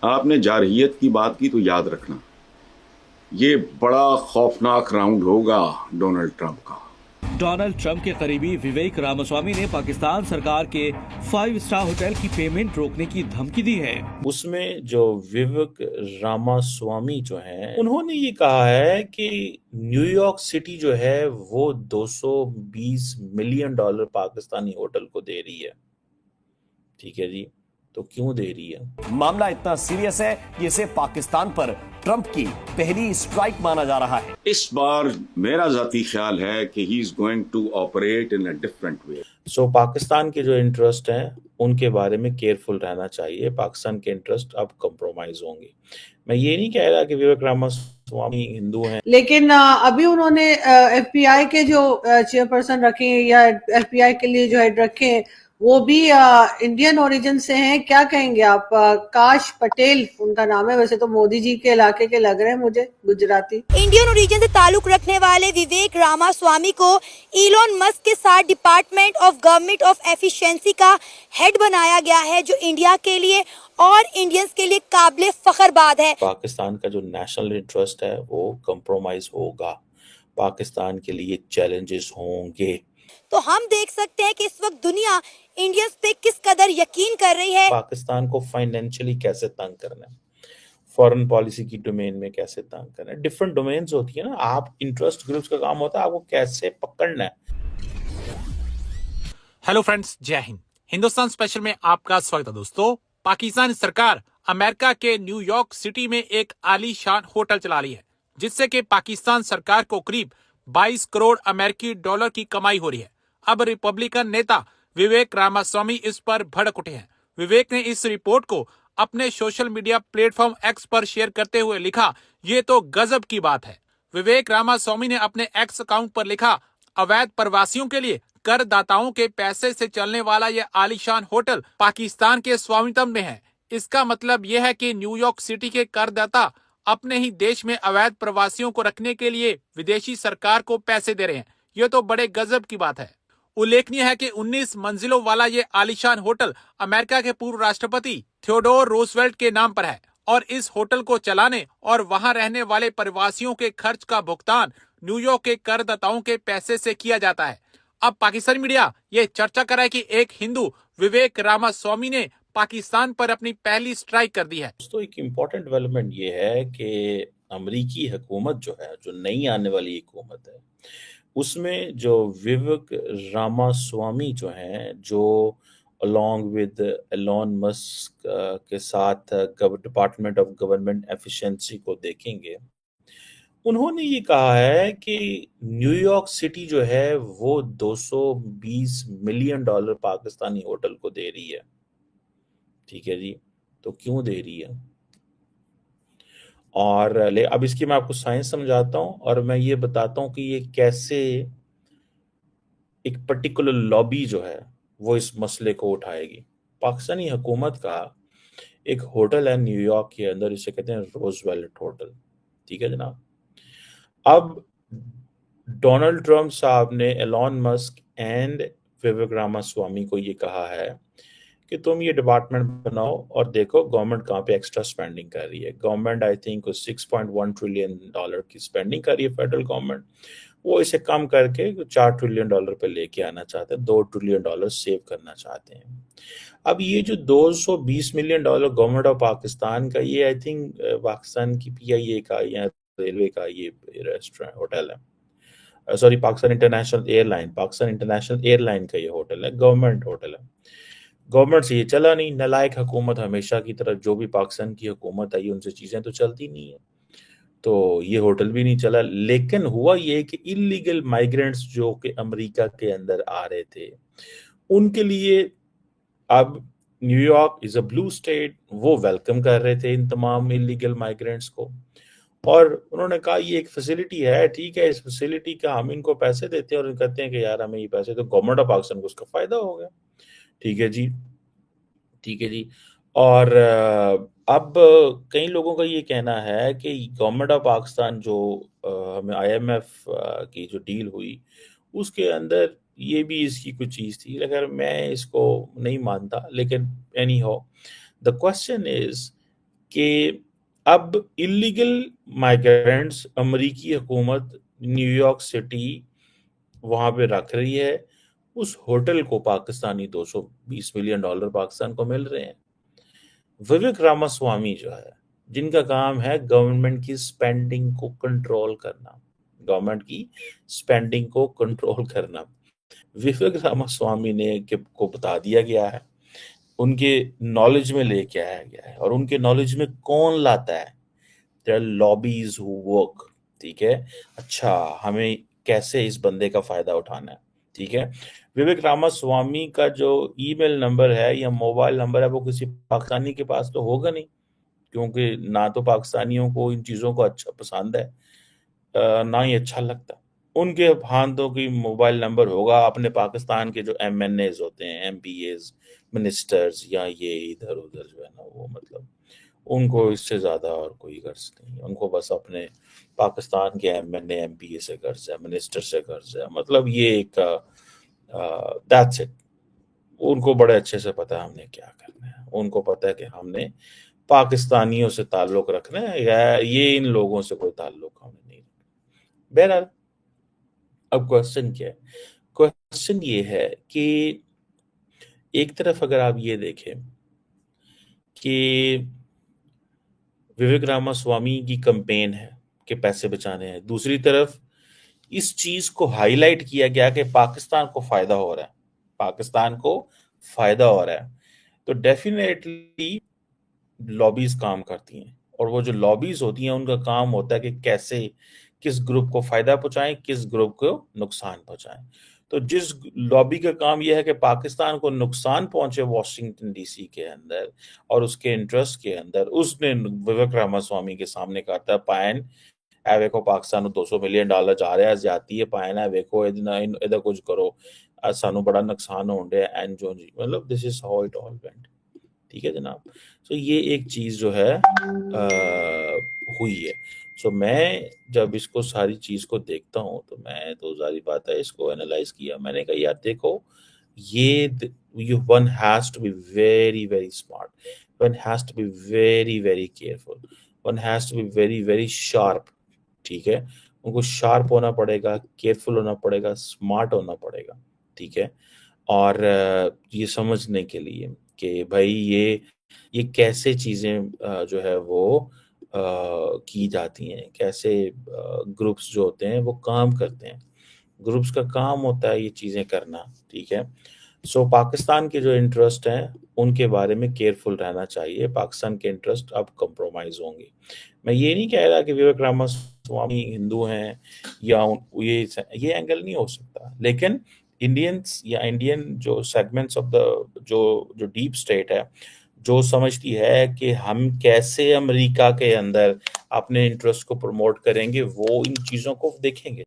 आपने जारहियत की बात की तो याद रखना, ये बड़ा खौफनाक राउंड होगा डोनाल्ड ट्रंप का। डोनाल्ड ट्रंप के करीबी विवेक रामास्वामी ने पाकिस्तान सरकार के 5 स्टार होटल की पेमेंट रोकने की धमकी दी है। उसमें जो विवेक रामास्वामी जो हैं उन्होंने ये कहा है कि न्यूयॉर्क सिटी जो है वो 220 मिलियन डॉलर पाकिस्तानी होटल को दे रही है। ठीक है जी, तो क्यों दे रही है? मामला इतना सीरियस है कि इसे पाकिस्तान पर ट्रंप की पहली स्ट्राइक माना जा रहा है। इस बार मेरा जाती ख्याल है कि he is going to operate in a different way. So Pakistan के जो इंटरेस्ट हैं उनके बारे में केयरफुल रहना चाहिए। पाकिस्तान के इंटरेस्ट अब कंप्रोमाइज होंगे। मैं ये नहीं कह रहा कि विवेक रामास्वामी हिंदू हैं, लेकिन अभी उन्होंने एफबीआई के जो चेयरपर्सन रखे हैं या एफबीआई के लिए जो हेड रखे हैं वो भी इंडियन ओरिजिन से हैं। क्या कहेंगे आप? काश पटेल उनका नाम है, वैसे तो मोदी जी के इलाके के लग रहे हैं मुझे, गुजराती। इंडियन ओरिजिन से ताल्लुक रखने वाले विवेक रामास्वामी को इलॉन मस्क के साथ department of government of efficiency का हेड बनाया गया है, जो इंडिया के लिए और इंडियंस के लिए काबिल फख्र बात है। पाकिस्तान का जो नेशनल इंटरेस्ट है वो कंप्रोमाइज होगा। पाकिस्तान के लिए चैलेंजेस होंगे। तो हम देख सकते हैं कि इस वक्त दुनिया इंडियंस पे किस कदर यकीन कर रही है। पाकिस्तान को फाइनेंशियली कैसे तंग करना है, फॉरेन पॉलिसी की डोमेन में कैसे तंग करना है, डिफरेंट डोमेन्स होती है ना। आप इंटरेस्ट ग्रुप्स का काम होता है आपको कैसे पकड़ना है। हेलो फ्रेंड्स, जय हिंद। हिंदुस्तान स्पेशल में आपका स्वागत है दोस्तों। पाकिस्तान सरकार अमेरिका के न्यूयॉर्क सिटी में एक आलीशान होटल चला रही है, जिससे कि पाकिस्तान सरकार को करीब 22 करोड़ अमेरिकी डॉलर की कमाई हो रही है। अब रिपब्लिकन नेता विवेक रामास्वामी इस पर भड़क उठे हैं। विवेक ने इस रिपोर्ट को अपने सोशल मीडिया प्लेटफॉर्म एक्स पर शेयर करते हुए लिखा, ये तो गजब की बात है। विवेक रामास्वामी ने अपने एक्स अकाउंट पर लिखा, अवैध प्रवासियों के लिए करदाताओं के पैसे से चलने वाला यह आलीशान होटल पाकिस्तान के स्वामित्व में है। इसका मतलब यह है कि न्यूयॉर्क सिटी के करदाता अपने ही देश में अवैध प्रवासियों को रखने के लिए विदेशी सरकार को पैसे दे रहे हैं। यह तो बड़े गजब की बात है। उल्लेखनीय है कि 19 मंजिलों वाला ये आलीशान होटल अमेरिका के पूर्व राष्ट्रपति थियोडोर रूजवेल्ट के नाम पर है और इस होटल को चलाने और वहां रहने वाले प्रवासियों के खर्च का भुगतान न्यूयॉर्क के करदाताओं के पैसे से किया जाता है। अब पाकिस्तानी मीडिया ये चर्चा कर रहा है कि एक हिंदू विवेक रामास्वामी ने पाकिस्तान पर अपनी पहली स्ट्राइक कर दी है। दोस्तों, एक इम्पोर्टेंट डेवलपमेंट ये है कि अमेरिकी हुकूमत जो है, जो नई आने वाली हुकूमत है, उसमें जो विवेक रामास्वामी जो हैं, जो अलॉन्ग विद एलोन मस्क के साथ डिपार्टमेंट ऑफ गवर्नमेंट एफिशिएंसी को देखेंगे। उन्होंने ये कहा है कि न्यूयॉर्क सिटी जो है वो 220 मिलियन डॉलर पाकिस्तानी होटल को दे रही है। ठीक है जी, तो क्यों दे रही है? और अब इसकी मैं आपको साइंस समझाता हूँ और मैं ये बताता हूँ कि ये कैसे एक पर्टिकुलर लॉबी जो है वो इस मसले को उठाएगी। पाकिस्तानी हुकूमत का एक होटल है न्यूयॉर्क के अंदर, इसे कहते हैं रोजवेल्ट होटल। ठीक है जनाब। अब डोनाल्ड ट्रंप साहब ने एलोन मस्क एंड विवेक रामास्वामी को ये कहा है कि तुम ये डिपार्टमेंट बनाओ और देखो गवर्नमेंट कहाँ पे एक्स्ट्रा स्पेंडिंग कर रही है। Government I think 6.1 trillion dollar की स्पेंडिंग कर रही है फेडरल गवर्नमेंट। वो इसे कम करके 4 ट्रिलियन डॉलर पे लेके आना चाहते हैं, 2 ट्रिलियन डॉलर सेव करना चाहते हैं। अब ये जो 220 million dollar government of Pakistan का, ये आई थिंक पाकिस्तान की पीआईए का या रेलवे का ये रेस्टोरेंट होटल है, सॉरी पाकिस्तान इंटरनेशनल एयरलाइन का ये होटल है, गवर्नमेंट होटल है। गवर्नमेंट से ये चला नहीं। नालायक हुकूमत हमेशा की तरह, जो भी पाकिस्तान की हुकूमत आई उनसे चीज़ें तो चलती नहीं है, तो ये होटल भी नहीं चला। लेकिन हुआ ये कि इलीगल माइग्रेंट्स जो कि अमेरिका के अंदर आ रहे थे, उनके लिए अब New York is a blue state, वो वेलकम कर रहे थे इन तमाम इलीगल माइग्रेंट्स को। और उन्होंने कहा ये एक फैसिलिटी है, ठीक है, इस फैसिलिटी का हम इनको पैसे देते हैं और कहते हैं कि यार हमें ये पैसे, तो गवर्नमेंट ऑफ पाकिस्तान को उसका फायदा हो गया। ठीक है जी, ठीक है जी। और अब कई लोगों का ये कहना है कि गवर्नमेंट ऑफ पाकिस्तान जो हमें आईएमएफ की जो डील हुई उसके अंदर ये भी इसकी कुछ चीज़ थी, अगर मैं इसको नहीं मानता। लेकिन any how the question is कि अब इलीगल माइग्रेंट्स अमेरिकी हुकूमत न्यूयॉर्क सिटी वहां पे रख रही है। उस होटल को पाकिस्तानी $220 मिलियन पाकिस्तान को मिल रहे हैं। विवेक रामास्वामी जो है, जिनका काम है गवर्नमेंट की स्पेंडिंग को कंट्रोल करना, गवर्नमेंट की स्पेंडिंग को कंट्रोल करना, विवेक रामास्वामी ने को बता दिया गया है, उनके नॉलेज में लेके आया गया है। और उनके नॉलेज में कौन लाता है? There are lobbies who work, ठीक है। अच्छा, हमें कैसे इस बंदे का फायदा उठाना है, ठीक है। विवेक रामास्वामी का जो ईमेल नंबर है या मोबाइल नंबर है वो किसी पाकिस्तानी के पास तो होगा नहीं, क्योंकि ना तो पाकिस्तानियों को इन चीज़ों को अच्छा पसंद है, ना ही अच्छा लगता। उनके हाथों की मोबाइल नंबर होगा अपने पाकिस्तान के जो MNAs होते हैं, MPAs, मिनिस्टर्स, या ये इधर उधर जो है ना, वो मतलब उनको इससे ज़्यादा और कोई गर्ज नहीं है। उनको बस अपने पाकिस्तान के MNA MPA से गर्ज है, मिनिस्टर से गर्ज है। मतलब ये एक दैट्स इट। उनको बड़े अच्छे से पता है हमने क्या करना है। उनको पता है कि हमने पाकिस्तानियों से ताल्लुक रखना है, या ये इन लोगों से कोई ताल्लुक हमने नहीं रखना। बहरहाल, अब क्वेश्चन क्या है? क्वेश्चन ये है कि एक तरफ अगर आप ये देखें कि विवेक रामास्वामी की कैंपेन है कि पैसे बचाने हैं, दूसरी तरफ इस चीज को हाईलाइट किया गया कि पाकिस्तान को फायदा हो रहा है, पाकिस्तान को फायदा हो रहा है, तो डेफिनेटली लॉबीज काम करती हैं। और वो जो लॉबीज होती हैं उनका काम होता है कि कैसे किस ग्रुप को फायदा पहुंचाएं, किस ग्रुप को नुकसान पहुंचाएं। तो जिस लॉबी का काम यह है कि पाकिस्तान को नुकसान पहुंचे वाशिंगटन DC के अंदर और उसके इंटरेस्ट के अंदर, उसने विवेक रामास्वामी के सामने कहा था, पायन ए वेखो पाकिस्तान $200 मिलियन जा रहा है, ज्यादा है, पायन है वेखो इधर कुछ करो, सानू बड़ा नुकसान हो रहा है, एंड जो जी, मतलब this is how it all went, ठीक है जनाब। सो ये एक चीज जो है हुई है। सो मैं जब इसको सारी चीज को देखता हूँ तो मैं तो जारी बात है इसको एनालाइज किया। मैंने कहा यार देखो, ये one has to be very very smart, one has to be very very careful, one has to be very very sharp, ठीक है। उनको शार्प होना पड़ेगा, केयरफुल होना पड़ेगा, स्मार्ट होना पड़ेगा, ठीक है। और ये समझने के लिए कि भाई ये कैसे चीजें जो है वो की जाती हैं, कैसे ग्रुप्स जो होते हैं वो काम करते हैं। ग्रुप्स का काम होता है ये चीजें करना, ठीक है। सो पाकिस्तान के जो इंटरेस्ट हैं उनके बारे में केयरफुल रहना चाहिए। पाकिस्तान के इंटरेस्ट अब कंप्रोमाइज होंगे। मैं ये नहीं कह रहा कि विवेक रामास्वामी हिंदू हैं या ये एंगल नहीं हो सकता, लेकिन इंडियंस या इंडियन जो सेगमेंट्स ऑफ द जो डीप स्टेट है, जो समझती है कि हम कैसे अमेरिका के अंदर अपने इंटरेस्ट को प्रमोट करेंगे, वो इन चीजों को देखेंगे।